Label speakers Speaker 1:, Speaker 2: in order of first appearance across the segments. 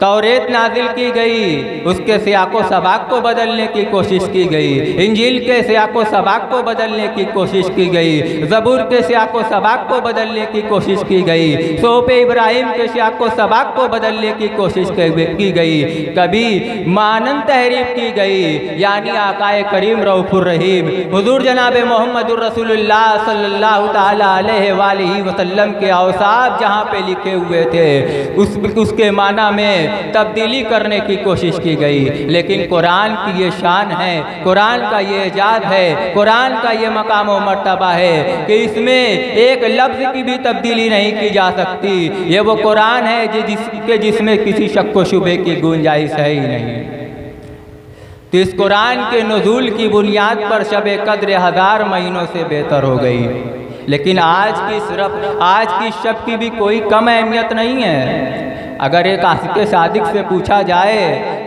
Speaker 1: तौरेत नाजिल की गई, उसके सियाको सबाक को बदलने की कोशिश की गई। इंजील के सियाको सबाक को बदलने की कोशिश की गई। ज़बूर के सियाको सबाक को बदलने की कोशिश की गई। सोप इब्राहिम के सियाको सबाक को बदलने की कोशिश की गई। कभी मानन तहरीफ की गई, यानी आकाए करीम रऊफुर रहीम हुजूर जनाब मोहम्मदुर रसूलुल्लाह सल्लल्लाहु ताला अलैहि वसल्लम के औसाफ जहाँ पे लिखे हुए थे उसके माना में तब्दीली करने की कोशिश की गई। लेकिन कुरान की ये शान है, कुरान का ये एजाज़ है, कुरान का ये मकाम व मर्तबा है कि इसमें एक लफ्ज़ की भी तब्दीली नहीं की जा सकती। ये वो कुरान है जिसमें किसी शक व शुबे की गुंजाइश है ही नहीं। तो इस कुरान के नुज़ूल की बुनियाद पर शब कद्र 1000 महीनों से बेहतर हो गई। लेकिन आज की शब की भी कोई कम अहमियत नहीं है। अगर एक आशिक़ सादिक से पूछा जाए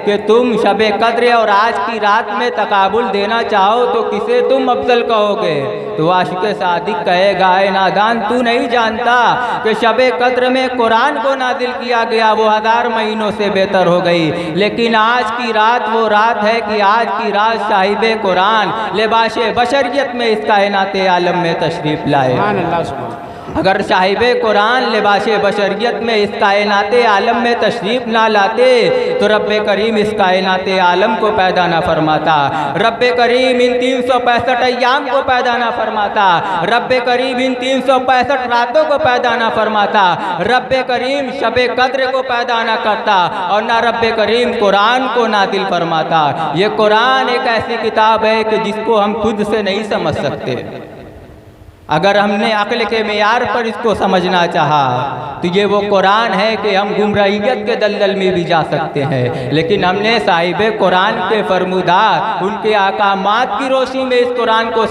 Speaker 1: कि तुम शब कद्र और आज की रात में तकाबुल देना चाहो तो किसे तुम अफजल कहोगे, तो आशिक़ सादिक कहेगा, ए नादान, तू नहीं जानता कि शब कद्र में कुरान को नाजिल किया गया, वो 1000 महीनों से बेहतर हो गई। लेकिन आज की रात वो रात है कि आज की रात साहिबे कुरान लिबाश बशरियत में इस कायनात आलम में तशरीफ़ लाए। अगर साहिबे कुरान लिबाश बशरियत में इस कायनात आलम में तशरीफ़ ना लाते तो रब्बे करीम इस कायनात आलम को पैदा ना फरमाता, रब्बे करीम इन 365 अय्याम को पैदा ना फरमाता, रब्बे करीम इन 365 रातों को पैदा ना फरमाता, रब्बे करीम शबे कद्र को पैदा ना करता और ना रब्बे करीम कुरान को नादिल फरमाता। ये कुरान एक ऐसी किताब है कि जिसको हम खुद से नहीं समझ सकते। अगर हमने अक्ल के मेयार पर इसको समझना चाहा तो ये वो कुरान है कि हम गुमराहियत के दलदल में भी जा सकते हैं। लेकिन हमने साहिबे कुरान के फरमुदार उनके अहकामात की रोशनी में इस कुरान को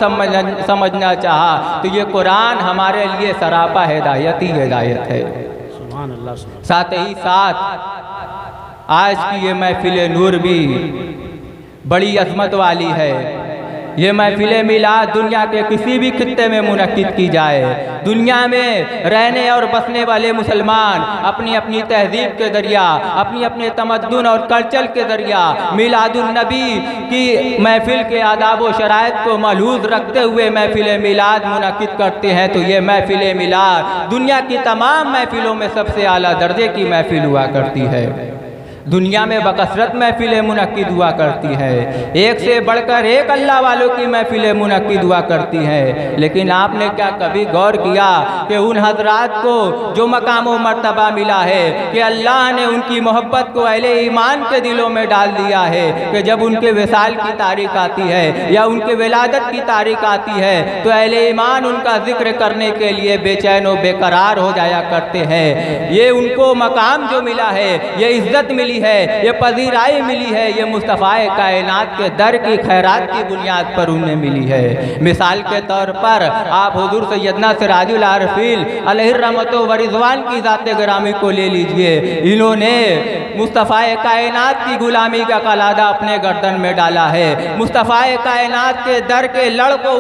Speaker 1: समझना चाहा तो ये कुरान हमारे लिए सरापा हिदायत ही हिदायत है। साथ ही साथ आज की ये महफिल नूर भी बड़ी अजमत वाली है। ये महफिल मिलाद दुनिया के किसी भी खित्ते में मुनक्किद की जाए, दुनिया में रहने और बसने वाले मुसलमान अपनी अपनी तहजीब के ज़रिया, अपनी अपने तमद्दुन और कल्चर के ज़रिया मिलादुन नबी की महफिल के आदाब व शराइत को मलहूज़ रखते हुए महफिल मिलाद मुनक्किद करते हैं। तो ये महफिल मिलाद दुनिया की तमाम महफिलों में सबसे आला दर्जे की महफिल हुआ करती है। दुनिया में बकसरत महफिलें मुनक्किद हुआ करती है, एक से बढ़कर एक अल्लाह वालों की महफिलें मुनक्किद हुआ करती हैं। लेकिन आपने क्या कभी गौर किया कि उन हजरात को जो मकाम व मर्तबा मिला है कि अल्लाह ने उनकी मोहब्बत को अहले ईमान के दिलों में डाल दिया है कि जब उनके विसाल की तारीख आती है या उनके विलादत की तारीख आती है तो अहले ईमान उनका जिक्र करने के लिए बेचैन व बेकरार हो जाया करते हैं। ये उनको मकाम जो मिला है, ये इज्जत मिली है, ये पजीराई मिली है, ये मुस्तफ़ाए कायनात के दर की खैरात की बुनियाद पर उन्हें मिली है। मिसाल के तौर पर आप हुजूर सैयदना सिराजुल आरिफीन अलैहि रहमत व रिज़वान की ज़ात ग्रामी को ले लीजिए। इन्होंने मुस्तफ़ाए कायनात की गुलामी का कलादा अपने गर्दन में डाला है। मुस्तफ़ाए कायनात के दर के लड़ को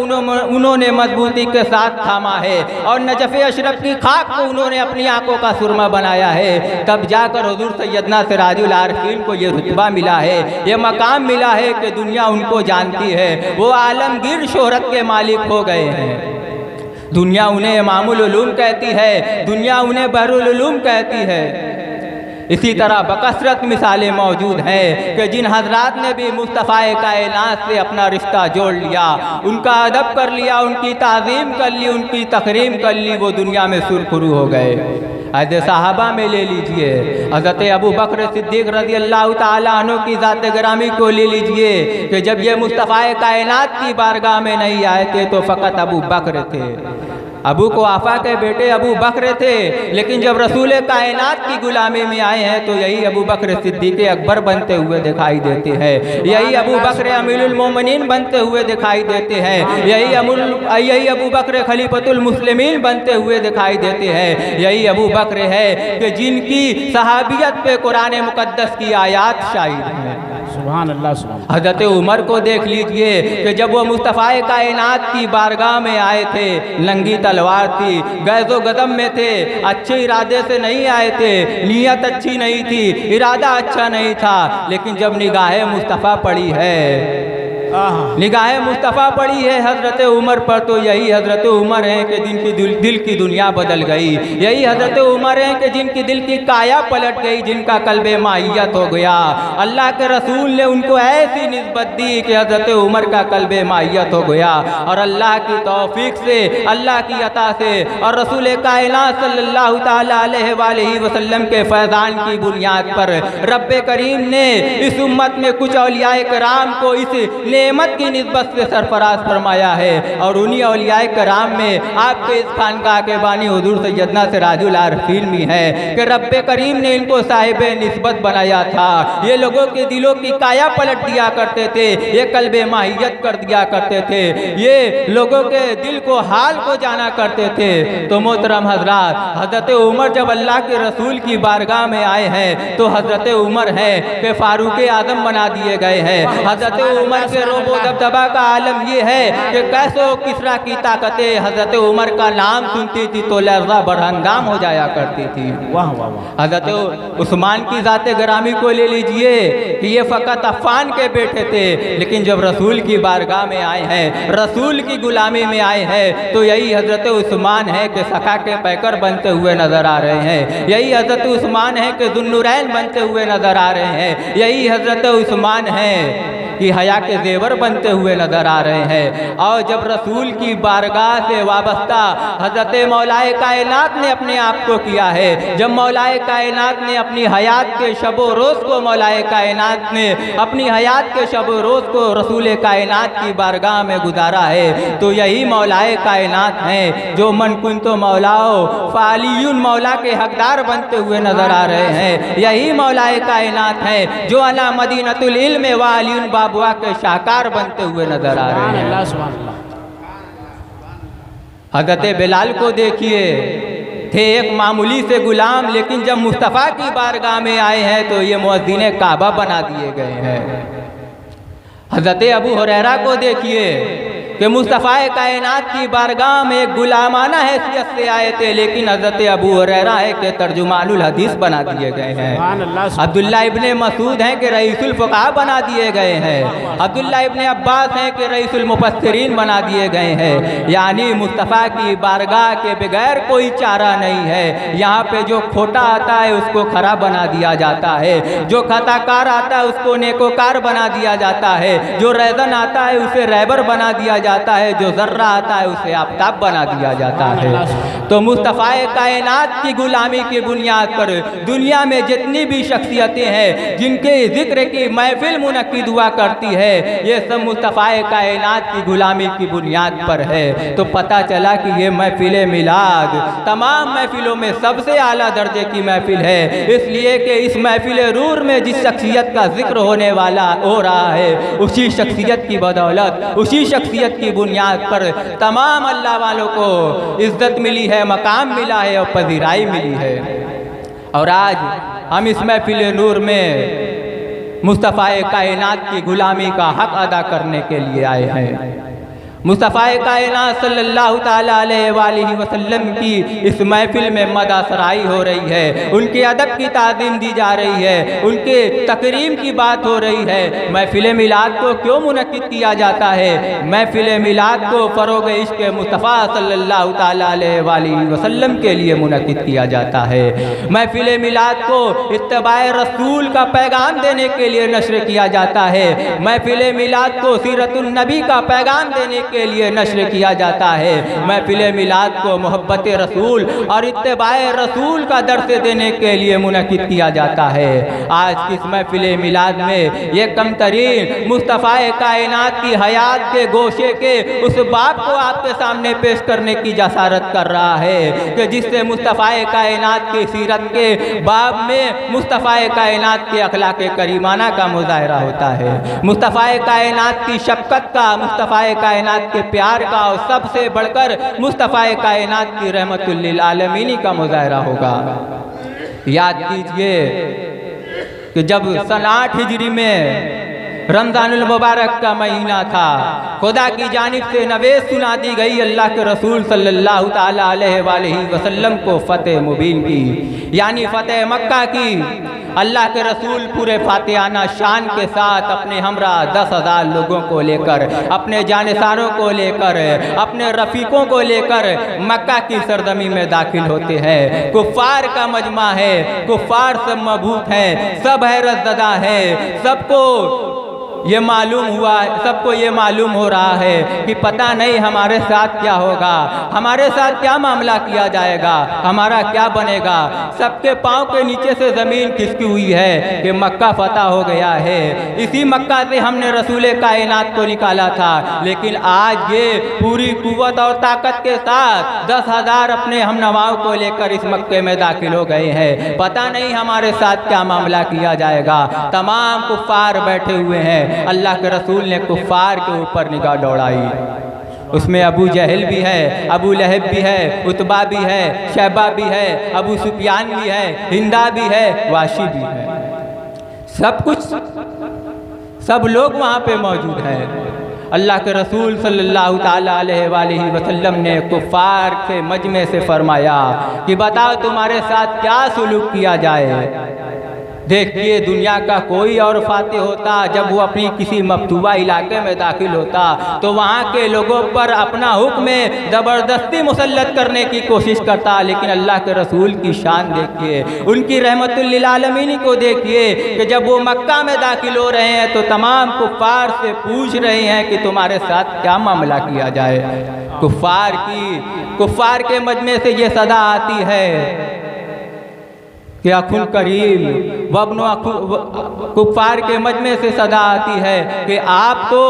Speaker 1: उन्होंने मजबूती के साथ थामा है और नजफ़ अशरफ की खाक को उन्होंने अपनी आंखों का सुरमा बनाया है। तब जाकर हुजूर सैयदना सिराजुल आरिफीन को ये रुतबा मिला है, ये मकाम मिला है कि दुनिया उनको जानती है, वो आलमगीर शोहरत के मालिक हो गए हैं। दुनिया उन्हें इमामुल उलूम कहती है, दुनिया उन्हें बहरुल उलूम कहती है। इसी तरह बकसरत मिसालें मौजूद हैं कि जिन हजरात ने भी मुस्तफ़ाए कायनात से अपना रिश्ता जोड़ लिया, उनका अदब कर लिया, उनकी ताज़ीम कर ली, उनकी तकरीम कर ली, वो दुनिया में सुरखरू हो गए। हज़रत साहबा में ले लीजिए, हज़रत अबू बकर सिद्दीक़ रज़ी अल्लाह ताला अन्हु की ज़ात ग्रामी को ले लीजिए कि जब ये मुस्तफ़ाए कायनात की बारगाह में नहीं आए थे तो फ़कत अबू बकर थे। अबू कुहाफ़ा के बेटे अबू बकर थे, लेकिन जब रसूल कायनात की गुलामी में आए हैं तो यही अबू बकर सिद्दीक़ अकबर बनते हुए दिखाई देते हैं, यही अबू बकर अमीरुल मोमिनीन बनते हुए दिखाई देते हैं, यही अबू बकर खलीफतुल मुस्लिमीन बनते हुए दिखाई देते हैं। यही अबू बकर है कि जिनकी सहाबियत पे कुरान मुक़द्दस की आयात शाहिद हैं।
Speaker 2: सुभान अल्लाह सुभान।
Speaker 1: हज़रत उमर को देख लीजिए कि जब वो मुस्तफ़ाए कायनात की बारगाह में आए थे, नंगी तलवार थी, गैज़ो गदम में थे, अच्छे इरादे से नहीं आए थे, नीयत अच्छी नहीं थी, इरादा अच्छा नहीं था, लेकिन जब निगाहे मुस्तफ़ा पड़ी है, निगाहे मुस्तफ़ा पड़ी है हज़रत उमर पर, तो यही हज़रत उमर हैं कि जिनकी दिल की दुनिया बदल गई। यही हज़रत उमर हैं कि जिनकी दिल की काया पलट गई, जिनका कल्बे माहियत हो गया। अल्लाह के रसूल ने उनको ऐसी निस्बत दी कि हज़रत उमर का कल्बे माहियत हो गया। और अल्लाह की तौफीक से, अल्लाह की अता से और रसूल कायनात सल्लल्लाहु ताला अलैहि वसल्लम के फैज़ान की बुनियाद पर रब्बे करीम ने इस उम्मत में कुछ औलियाए कराम को इस नेमत की निस्बत से सरफराज फरमाया है। और उन्हीं औलियाए कराम में आपके इस खानकाह के बानी हुजूर सैयदना सिराजुल आरिफीन भी है कि रब्बे करीम ने इनको साहिब निस्बत बनाया था। ये लोगों के दिलों की काया पलट दिया करते थे, ये कल्बे माहियत कर दिया करते थे, ये लोगों के दिल को हाल को जाना करते थे। तो मोहतरम हजरात, हज़रत उमर जब अल्लाह के रसूल की बारगाह में आए हैं तो हज़रत उमर है कि फारूक आज़म बना दिए गए हैं। हज़रत उमर के रोबो दबदबा का आलम ये है कि कैसो किसरा की ताकतें हज़रत उमर का नाम सुनती थी तो लर्ज़ा बरहंगाम हो जाया करती थी।
Speaker 2: वाह वाह वाह।
Speaker 1: हज़रत उस्मान की ज़ाते ग्रामी को ले लीजिए कि ये फ़कत अफ़ान के बेटे थे, लेकिन जब रसूल की बारगाह में आए हैं, रसूल की गुलामी में आए हैं, तो यही हज़रत उस्मान है कि सखा के पैकर बनते हुए नज़र आ रहे हैं। यही हज़रत उस्मान है कि ज़ुन्नुरैन बनते हुए नज़र आ रहे हैं। यही हज़रत उस्मान है कि हया के जेवर बनते हुए नज़र आ रहे हैं। और जब रसूल की बारगाह से वाबस्ता हज़रत मौलाए कायनात ने अपने आप को किया है, जब मौलाए कायनात ने अपनी हयात के शबो रोज़ को, मौलाए कायनात ने अपनी हयात के शबो रोज़ को रसूल कायनात की बारगाह में गुजारा है, तो यही मौलाए कायनात हैं जो मन कुन तो मौलाओ फालियुन मौला के हकदार बनते हुए नज़र आ रहे हैं। यही मौलाए कायनात हैं जो अला मदीनतुल इल्म व अलियुन बाबुआ के शाहकार बनते हुए नजर आ रहे हैं। हज़रत बिलाल को देखिए, थे एक मामूली से गुलाम, लेकिन जब मुस्तफ़ा की बारगाह में आए हैं तो ये मुअज्जिन काबा बना दिए गए हैं। हज़रत अबू हुरैरा को देखिए कि मुस्तफ़ा कायनात की बारगाह में एक गुलामाना हैसियत से आए थे, लेकिन हज़रत अबू हुरैरा है कि तर्जुमानुल हदीस बना दिए गए हैं। अब्दुल्ला इब्ने मसूद हैं कि रईसुल फ़ुक़हा बना दिए गए हैं। अब्दुल्ला इब्ने अब्बास हैं कि रईसुल मुफस्सिरीन बना दिए गए हैं। यानी मुस्तफ़ा की बारगाह के बगैर कोई चारा नहीं है। यहाँ पे जो खोटा आता है उसको खरा बना दिया जाता है, जो खताकार आता है उसको नेकोकार बना दिया जाता है, जो रैज़न आता है उसे रैबर बना दिया जाता है, जो जर्रा आता है उसे आफताब बना दिया जाता है। तो मुस्तफ़ा कायनात की गुलामी की बुनियाद पर दुनिया में जितनी भी शख्सियतें हैं जिनके जिक्र की महफिल मुनक्किद हुआ करती है, ये सब मुस्तफ़ा कायनात की गुलामी की बुनियाद पर है। तो पता चला कि ये महफिल मिलाद तमाम महफिलों में सबसे आला दर्जे की महफिल है, इसलिए कि इस महफिल रूर में जिस शख्सियत का जिक्र होने वाला हो रहा है, उसी शख्सियत की बदौलत, उसी शख्सियत की बुनियाद पर तमाम अल्लाह वालों को इज्जत मिली है, मकाम मिला है और पजीराई मिली है। और आज हम इस महफिल नूर में मुस्तफ़ा कायनात की गुलामी का हक अदा करने के लिए आए हैं। मुस्तफ़ा कायनात सल्लल्लाहु ताला अलैहि वसल्लम की इस महफिल में मदासराई हो रही है, उनके अदब की ताज़ीम दी जा रही है, उनके तकरीम की बात हो रही है। महफिल मिलाद को क्यों मुनक्किद किया जाता है? महफिल मिलाद को फ़रोग़ इश्क़ मुस्तफ़ा सल्लल्लाहु ताला अलैहि वसल्लम के लिए मुनक्किद किया जाता है। महफिल मिलाद को इत्तबाए रसूल का पैगाम देने के लिए नश्र किया जाता है। महफिल मिलाद को सीरतुन नबी का पैगाम देने के लिए नश्र किया जाता है। महफिल मिलाद को मोहब्बत रसूल और इत्तेबाए रसूल का दर्स देने के लिए मुनक्किद किया जाता है। आज इस महफिल मिलाद में ये कम तरीन मुस्तफ़ा कायनात की हयात के गोशे के उस बाप को आपके सामने पेश करने की जसारत कर रहा है कि जिससे मुस्तफ़ा कायनात की सीरत के बाब में मुस्तफ़ा कायनात के अखलाक करीमाना का मुज़ाहरा होता है, मुस्तफ़ा कायनात की शफ़क़त का, मुस्तफ़ा कायनात के प्यार का और सबसे बढ़कर मुस्तफ़ा कायनात की रहमतुल लिल आलमीन का मुज़ाहरा होगा। याद कीजिए कि जब सन 8 हिजरी में रमज़ानुल मुबारक का महीना था। खुदा की जानिब से नवेश सुना दी गई अल्लाह के रसूल सल्लल्लाहु ताला अलैहि वसल्लम को फ़तेह मुबीन की, यानी फ़तेह मक्का की। अल्लाह के रसूल पूरे फातिहाना शान के साथ अपने हमरा 10,000 लोगों को लेकर, अपने जानिसारों को लेकर, अपने रफ़ीकों को लेकर मक्का की सरजमी में दाखिल होते हैं। कुफ़ार का मजमा है, कुफ़ार सब मबहूत है, सब हैरत ज़दा है, सबको ये मालूम हुआ, सबको ये मालूम हो रहा है कि पता नहीं हमारे साथ क्या होगा, हमारे साथ क्या मामला किया जाएगा, हमारा क्या बनेगा। सबके पाँव के नीचे से ज़मीन खिसकी हुई है कि मक्का फ़तह हो गया है। इसी मक्का से हमने रसूल कायनात को निकाला था, लेकिन आज ये पूरी कुव्वत और ताकत के साथ 10,000 अपने हमनवाओं को लेकर इस मक्के में दाखिल हो गए हैं। पता नहीं हमारे साथ क्या मामला किया जाएगा। तमाम कुफ़ार बैठे हुए हैं। अल्लाह के रसूल ने कुफ़ार के ऊपर निगाह दौड़ाई। उसमें अबू जहल भी है, अबू लहब भी है, उतबा भी है, शैबा भी है, अबू सुफियान भी है, हिंदा भी है, वाशी भी है। सब कुछ, सब लोग वहाँ पे मौजूद हैं। अल्लाह के रसूल सल्लल्लाहु ताला अलैहि वसल्लम ने कुफ़ार के मजमे से फरमाया कि बताओ तुम्हारे साथ क्या सुलूक किया जाए। देखिए, दुनिया का कोई और फातिह होता, जब वो अपनी किसी मफतूबा इलाके में दाखिल होता तो वहाँ के लोगों पर अपना हुक्म ज़बरदस्ती मुसल्लत करने की कोशिश करता। लेकिन अल्लाह के रसूल की शान देखिए, उनकी रहमतुल लिल आलमीन को देखिए कि जब वो मक्का में दाखिल हो रहे हैं तो तमाम कुफ़ार से पूछ रहे हैं कि तुम्हारे साथ क्या मामला किया जाए। कुफ़ार के मजमे से ये सदा आती है कि अखुल करीम वब्नो कुफ़ार के मजमे से सदा आती है कि आप तो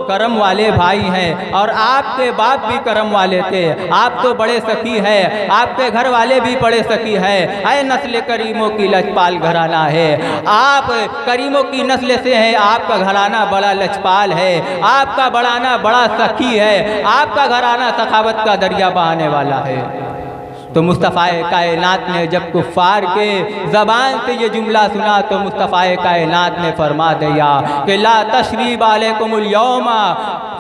Speaker 1: करम वाले भाई हैं और आपके बाप भी करम वाले थे, आप तो बड़े सखी हैं, आपके घर वाले भी बड़े सखी हैं। ऐ नस्ल करीमों की लजपाल घराना है, आप करीमों की नस्ल से हैं, आपका घराना बड़ा लजपाल है, आपका बढ़ाना बड़ा सखी है, आपका घराना सखावत का दरिया बहाने वाला है। तो मुस्तफ़ा कायनात ने जब कुफ़ार के ज़बान से ये जुमला सुना तो मुस्तफ़ा कायनात ने फरमा दिया कि ला तशरीब अलैकुमुल यौमा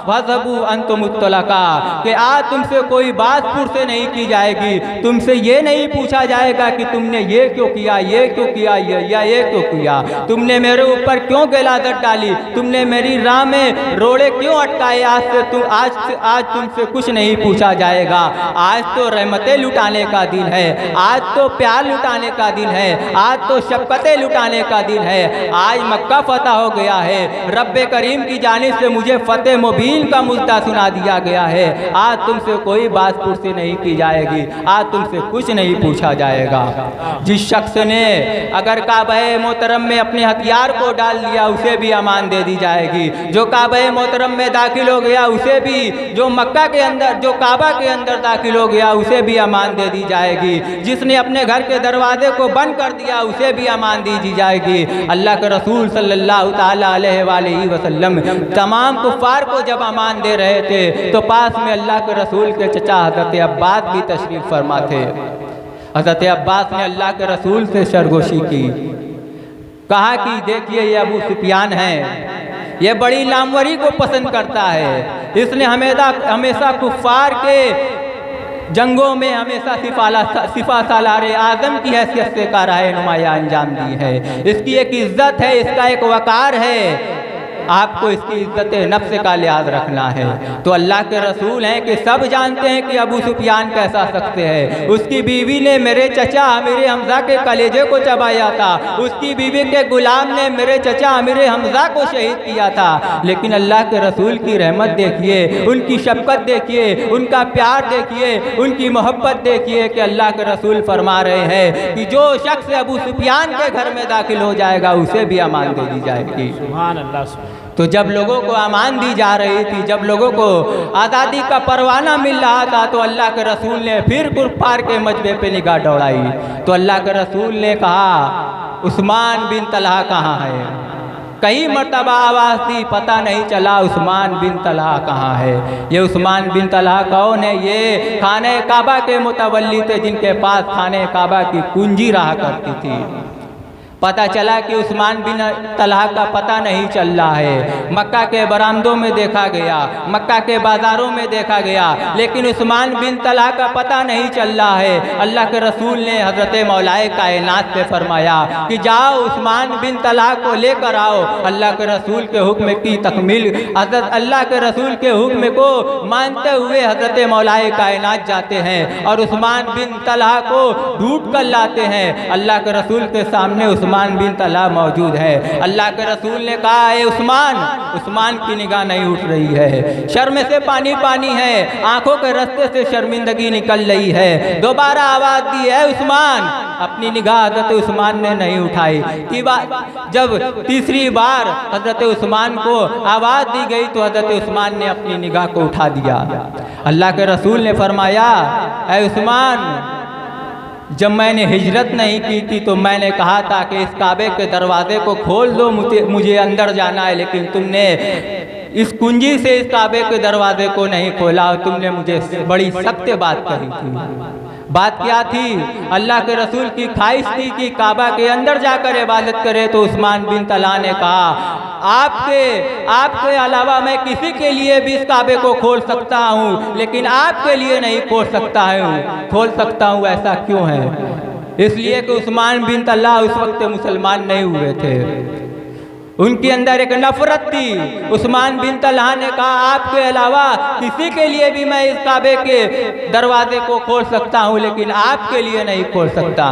Speaker 1: फज़हबू अंतुम मुत्तलका, कि आज तुमसे कोई बात पुरसे नहीं की जाएगी, तुमसे ये नहीं पूछा जाएगा कि तुमने ये क्यों किया, ये क्यों किया, ये क्यों किया, तुमने मेरे ऊपर क्यों गलादत डाली, तुमने मेरी राह में रोड़े क्यों अटकाए। आज तुमसे कुछ नहीं पूछा जाएगा। आज तो रहमतें लुटाने का दिन है, आज तो प्यार लुटाने का दिन है, आज तो शफ़क़तें लुटाने का दिन है। आज मक्का फ़तह हो गया है, रब्बे करीम की जानिब से मुझे फ़तेह मुबीन का मुद्दा सुना दिया गया है। आज तुमसे कोई बात पुरसी नहीं की जाएगी, आज तुमसे कुछ नहीं पूछा जाएगा। जिस शख्स ने अगर काबा-ए मोहतरम में अपने हथियार को डाल दिया उसे भी अमान दे दी जाएगी। जो काबा-ए मोहतरम में दाखिल हो गया उसे भी, जो मक्का के अंदर, जो काबा के अंदर दाखिल हो गया उसे भी अमान दे दी जाएगी। जिसने अपने घर के दरवाजे को बंद कर दिया उसे भी अमान दी जाएगी। अल्लाह के रसूल सल्लल्लाहु ताला अलैहि वसल्लम तमाम कुफ़ार को जब अमान दे रहे थे तो पास में अल्लाह के रसूल के चचा हज़रत अब्बास भी तशरीफ़ फरमा थे। हज़रत अब्बास ने अल्लाह के रसूल से सरगोशी की, कहा कि देखिए ये अबू सुफियान है, ये बड़ी नामवरी को पसंद करता है, इसने हमेशा कुफ़ार के जंगों में हमेशा सिफा सालारे आज़म की हैसियत से कारहाए नुमाया अंजाम दी है। इसकी एक इज़्ज़त है, इसका एक वक़ार है, आपको इसकी इज़्ज़त नफ्स का लिहाज रखना है। तो अल्लाह के रसूल हैं कि सब जानते हैं कि अबू सुफियान कैसा शख्स है। उसकी बीवी ने मेरे चचा अमीर हमज़ा के कलेजे को चबाया था, उसकी बीवी के गुलाम ने मेरे चचा अमीर हमज़ा को शहीद किया था। लेकिन अल्लाह के रसूल की रहमत देखिए, उनकी शफ़क़त देखिए, उनका प्यार देखिए, उनकी मोहब्बत देखिए कि अल्लाह के रसूल फरमा रहे हैं कि जो शख्स अबू सुफियान के घर में दाखिल हो जाएगा उसे भी अमान दे दी जाएगी।
Speaker 2: सुभान अल्लाह।
Speaker 1: तो जब लोगों को अमान दी जा रही थी, जब लोगों को आज़ादी का परवाना मिल रहा था तो अल्लाह के रसूल ने फिर कुफ़ार के मजबे पे निगाह दौड़ाई। तो अल्लाह के रसूल ने कहा उस्मान बिन तलहा कहाँ है। कई मरतबा आवाज़ दी, पता नहीं चला उस्मान बिन तलहा कहाँ है। ये उस्मान बिन तलहा कौन है? ये खाने काबा के मुतवल्ली थे, जिनके पास खाने काबा की कुंजी रहा करती थी। पता चला कि उस्मान बिन तलहा का पता नहीं चल रहा है। मक्का के बरामदों में देखा गया, मक्का के बाज़ारों में देखा गया, लेकिन उस्मान बिन तलहा का पता नहीं चल रहा है। अल्लाह के रसूल ने हज़रत मौलाए कायनात से फरमाया कि जाओ उस्मान बिन तलहा को लेकर आओ। अल्लाह के रसूल के हुक्म की तकमील, हज़रत अल्लाह के रसूल के हुक्म को मानते हुए हज़रत मौलाए कायनात जाते हैं और उस्मान बिन तलहा को ढूंढ कर लाते हैं। अल्लाह के रसूल के सामने उस्मान बिन तलहा मौजूद है। अल्लाह के रसूल ने कहा, ए उस्मान की निगाह नहीं उठ रही है, शर्म से पानी पानी है, आंखों के रास्ते से शर्मिंदगी निकल रही है। दोबारा आवाज़ दी, है उस्मान। अपनी निगाह हज़रत उस्मान ने नहीं उठाई। जब तीसरी बार हज़रत उस्मान को आवाज़ दी गई तो हज़रत उस्मान ने अपनी निगाह को उठा दिया। अल्लाह के रसूल ने फरमाया, ऐ उस्मान, जब मैंने हिजरत नहीं की थी तो मैंने कहा था कि इस काबे के दरवाजे को खोल दो, मुझे अंदर जाना है, लेकिन तुमने इस कुंजी से इस काबे के दरवाजे को नहीं खोला और तुमने मुझे बड़ी सत्य बात कही थी। बात क्या थी? अल्लाह के रसूल की ख्वाहिश थी कि काबा के अंदर जाकर इबादत करे। तो उस्मान बिन तलहा ने कहा, आपके अलावा मैं किसी के लिए भी इस काबे को खोल सकता हूँ, लेकिन आपके लिए नहीं खोल सकता हूँ। ऐसा क्यों है? इसलिए कि उस्मान बिन तलहा उस वक्त मुसलमान नहीं हुए थे, उनके अंदर एक नफरत थी। उस्मान बिन तलहा ने कहा, आपके अलावा किसी के लिए भी मैं इस काबे के दरवाजे को खोल सकता हूँ, लेकिन आपके लिए नहीं खोल सकता।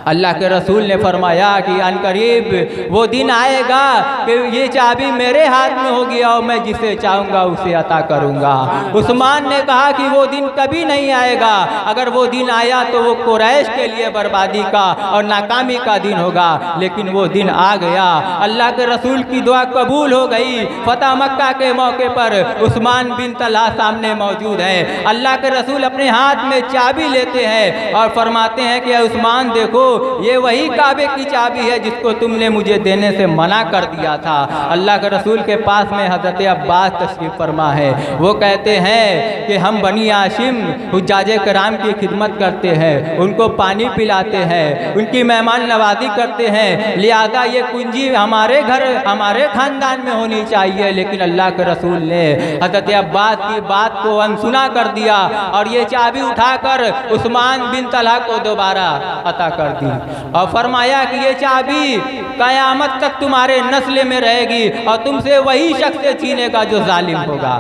Speaker 1: अल्लाह के रसूल ने फरमाया कि अनकरीब वो दिन आएगा कि ये चाबी मेरे हाथ में होगी और मैं जिसे चाहूँगा उसे अता करूँगा। उस्मान ने कहा कि वो दिन कभी नहीं आएगा, अगर वो दिन आया तो वो कुरैश के लिए बर्बादी का और नाकामी का दिन होगा, लेकिन वो दिन आ गया। अल्लाह के रसूल की दुआ कबूल हो गई। फतह मक्का के मौके पर उस्मान बिन तलहा सामने मौजूद है। अल्लाह के रसूल अपने हाथ में चाबी लेते हैं और फरमाते हैं कि उस्मान देखो, ये वही काबे की चाबी है जिसको तुमने मुझे देने से मना कर दिया था। अल्लाह के रसूल के पास में हज़रत अब्बास तशरीफ़ फरमा है। वो कहते हैं कि हम बनी हाशिम हुज्जाजे कराम की खिदमत करते हैं, उनको पानी पिलाते हैं, उनकी मेहमान नवाजी करते हैं, लिहाजा ये कुंजी हमारे घर हमारे ख़ानदान में होनी चाहिए। लेकिन अल्लाह के रसूल ने हज़रत अब्बास की बात को अनसुना कर दिया और ये चाबी उठाकर उस्मान बिन तलहा को दोबारा अता कर दी और फरमाया कि ये चाबी क़यामत तक तुम्हारे नस्ल में रहेगी और तुमसे वही शख्स छीनेगा जो जालिम होगा।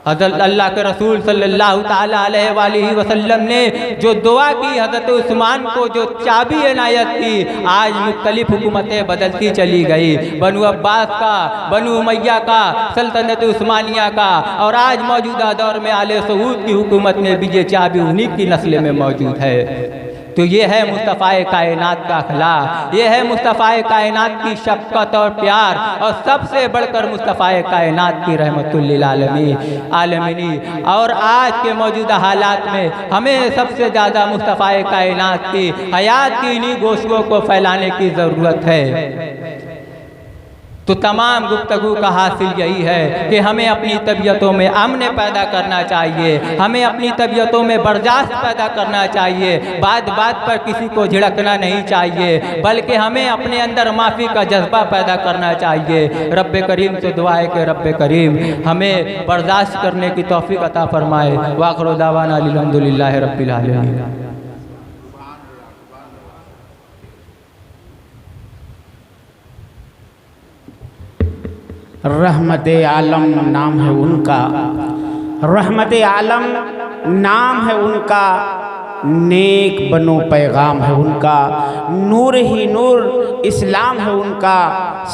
Speaker 1: हज़रत अल्लाह के रसूल सल्लल्लाहु ताला अलैहि वसल्लम ने जो दुआ की, हज़रत उस्मान को जो चाबी इनायत की, आज मुख्तलिफ हुकूमतें बदलती चली गई। बनु अब्बास का, बनु उमैया का, सल्तनत उस्मानिया का, और आज मौजूदा दौर में आले सऊद की हुकूमत में भी ये चाबी उन्हीं की नस्ल में मौजूद है। तो ये है मुस्तफ़ाए कायनात का अखलाक, ये है मुस्तफ़ाए कायनात की शफ़क़त और प्यार, और सबसे बढ़कर मुस्तफ़ाए कायनात की रहमतुल लिल आलमीन। और आज के मौजूदा हालात में हमें सबसे ज़्यादा मुस्तफ़ाए कायनात की हयात की इन्हीं गोशों को फैलाने की ज़रूरत है। तो तमाम गुफ्तगू का हासिल यही है कि हमें अपनी तबीयतों में अमन पैदा करना चाहिए, हमें अपनी तबीयतों में बर्दाश्त पैदा करना चाहिए, बात बात पर किसी को झिड़कना नहीं चाहिए, बल्कि हमें अपने अंदर माफ़ी का जज्बा पैदा करना चाहिए। रब्बे करीम से दुआ है कि रब्बे करीम हमें बर्दाश्त करने की तौफीक अता फरमाए। वाखिर दावाना अल्हम्दुलिल्लाहि रब्बिल आलमीन।
Speaker 2: रहमत आलम नाम है उनका, रहमत आलम नाम है उनका, नेक बनो पैगाम है उनका, नूर ही नूर इस्लाम है उनका,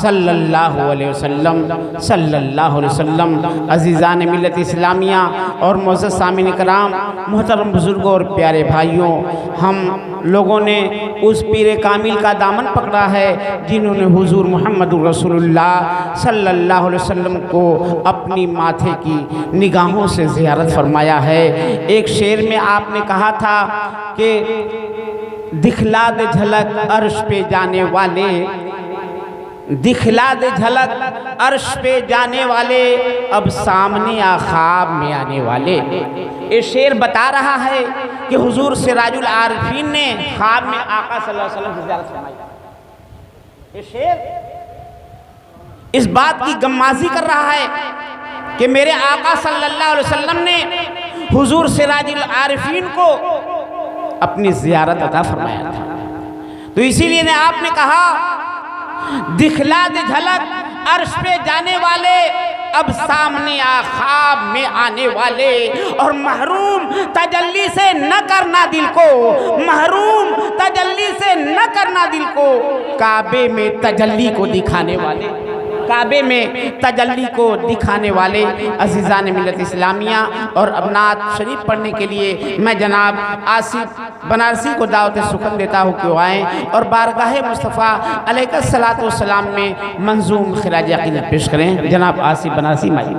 Speaker 2: सल्लल्लाहु अलैहि वसल्लम सल्लल्लाहु अलैहि वसल्लम। अज़ीज़ान मिल्लत इस्लामिया और मुअज़्ज़ज़ सामीन कराम, मोहतरम बुज़ुर्गों और प्यारे भाइयों, हम लोगों ने उस पीर कामिल का दामन पकड़ा है जिन्होंने हुज़ूर मुहम्मदुर रसूलुल्लाह सल्लल्लाहु अलैहि वसल्लम को अपनी माथे की निगाहों से ज़ियारत फरमाया है। एक शेर में आपने कहा था कि दिखला दे झलक अर्श पे जाने वाले, दिखला दे झलक अर्श पे जाने वाले, अब सामने आ ख्वाब में आने वाले। ये शेर बता रहा है कि हुजूर सिराजुल आरिफीन ने ख्वाब में आका सल्लल्लाहु अलैहि वसल्लम की ज़ियारत फरमाई। ये शेर इस बात की गम्माजी कर रहा है कि मेरे आका सल्लल्लाहु अलैहि वसल्लम ने हुजूर सिराजुल आरिफीन को अपनी ज़ियारत अता फरमाया था। तो इसीलिए ने आपने कहा, दिखला दे झलक अर्श पे जाने वाले, अब सामने आ ख्वाब में आने वाले, और महरूम तजल्ली से न करना दिल को, महरूम तजल्ली से न करना दिल को, काबे में तजल्ली को दिखाने वाले, काबे में तजल्ली को दिखाने वाले अज़ीज़ान मिल्लत इस्लामिया। और अब नात शरीफ पढ़ने के लिए मैं जनाब आसिफ बनारसी को दावत सुखन देता हूँ कि आएँ और बारगाह मुस्तफ़ा अलैहिस्सलातु वस्सलाम में मंजूम खिराज अक़ीदत पेश करें। जनाब आसिफ बनारसी माई।